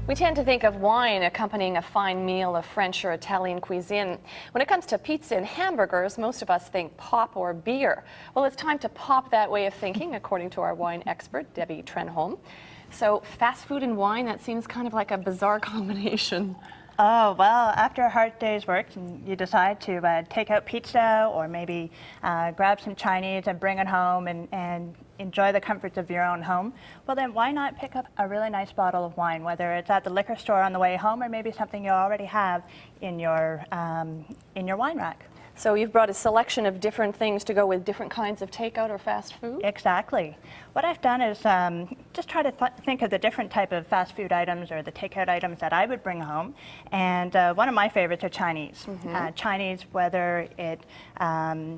We tend to think of wine accompanying a fine meal of French or Italian cuisine. When it comes to pizza and hamburgers, most of us think pop or beer. Well, it's time to pop that way of thinking, according to our wine expert, Debbie Trenholm. So fast food and wine, that seems kind of like a bizarre combination. Oh, well, after a hard day's work, you decide to take out pizza or maybe grab some Chinese and bring it home and enjoy the comforts of your own home. Well, then why not pick up a really nice bottle of wine, whether it's at the liquor store on the way home or maybe something you already have in your wine rack. So you've brought a selection of different things to go with different kinds of takeout or fast food? Exactly. What I've done is just try to think of the different type of fast food items or the takeout items that I would bring home. And one of my favorites are Chinese. Chinese, whether it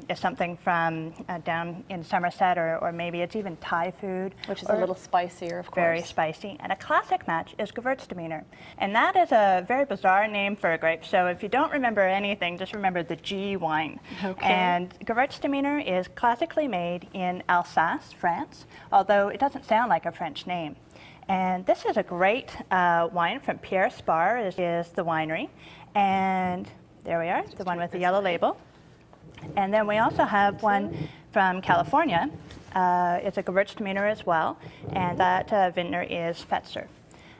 is something from down in Somerset or maybe it's even Thai food. Which is a little spicier, of course. Very spicy. And a classic match is Gewürztraminer. And that is a very bizarre name for a grape. So if you don't remember anything, just remember the G wine. Okay. And Gewürztraminer is classically made in Alsace, France, although it doesn't sound like a French name. And this is a great wine from Pierre Spar is the winery. And there we are, the one with the yellow label. And then we also have one from California. It's a Gewürztraminer as well, and that vintner is Fetzer.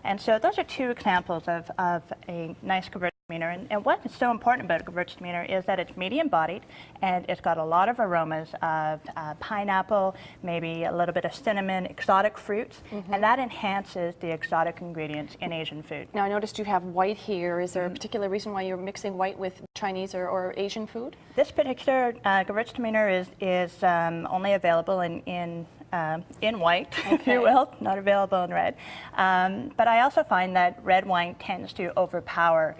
And so those are two examples of a nice Gewürztraminer. And what is so important about a Gewürztraminer is that it's medium-bodied, and it's got a lot of aromas of pineapple, maybe a little bit of cinnamon, exotic fruits, and that enhances the exotic ingredients in Asian food. Now, I noticed you have white here. Is there a particular reason why you're mixing white with Chinese or Asian food? This particular Gewürztraminer is only available in white, if you will, not available in red. But I also find that red wine tends to overpower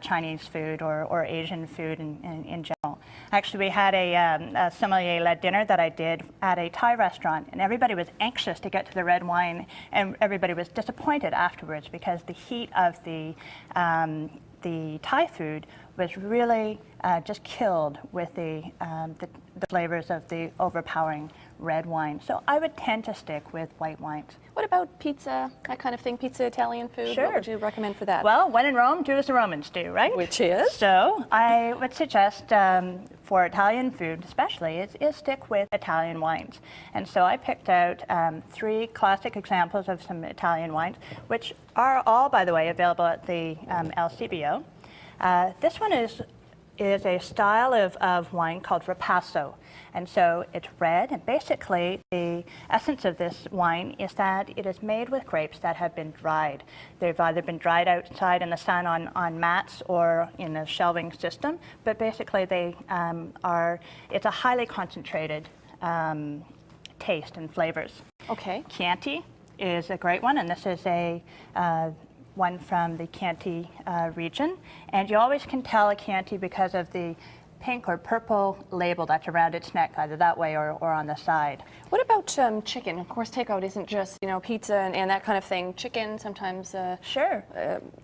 Chinese food or Asian food in general. Actually, we had a sommelier-led dinner that I did at a Thai restaurant, and everybody was anxious to get to the red wine, and everybody was disappointed afterwards because the heat of the Thai food was really just killed with the flavors of the overpowering red wine. So I would tend to stick with white wines. What about pizza, that kind of thing, pizza, Italian food? Sure. What would you recommend for that? Well, when in Rome, do as the Romans do, right? Which is? So I would suggest for Italian food especially is stick with Italian wines. And so I picked out 3 classic examples of some Italian wines, which are all, by the way, available at the LCBO. This one is a style of wine called Ripasso. And so it's red, and basically the essence of this wine is that it is made with grapes that have been dried. They've either been dried outside in the sun on mats or in a shelving system, but basically it's a highly concentrated taste and flavors. Okay. Chianti is a great one, and this is a one from the Chianti region. And you always can tell a Chianti because of the pink or purple label that's around its neck, either that way or on the side. What about chicken? Of course, takeout isn't just, pizza and that kind of thing. Chicken sometimes. Sure.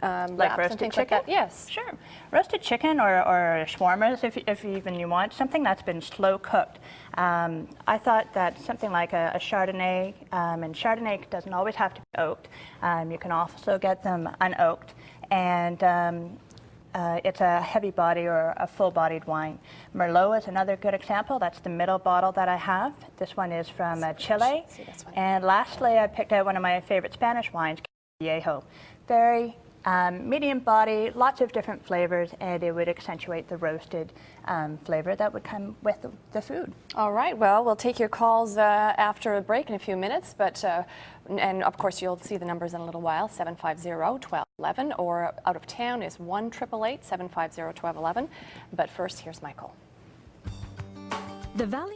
Like roasted chicken? Like yes. Sure. Roasted chicken or shawarmas, if even you want, something that's been slow cooked. I thought that something like a Chardonnay, and Chardonnay doesn't always have to be oaked. You can also get them unoaked. And it's a heavy body or a full-bodied wine. Merlot is another good example. That's the middle bottle that I have. This one is from Chile. And lastly, I picked out one of my favorite Spanish wines, Viejo. Very medium body, lots of different flavors, and it would accentuate the roasted flavor that would come with the food. All right, well, we'll take your calls after a break in a few minutes, but and of course you'll see the numbers in a little while, 750-1211, or out of town is 1-888-750-1211. But first, here's Michael. The Valley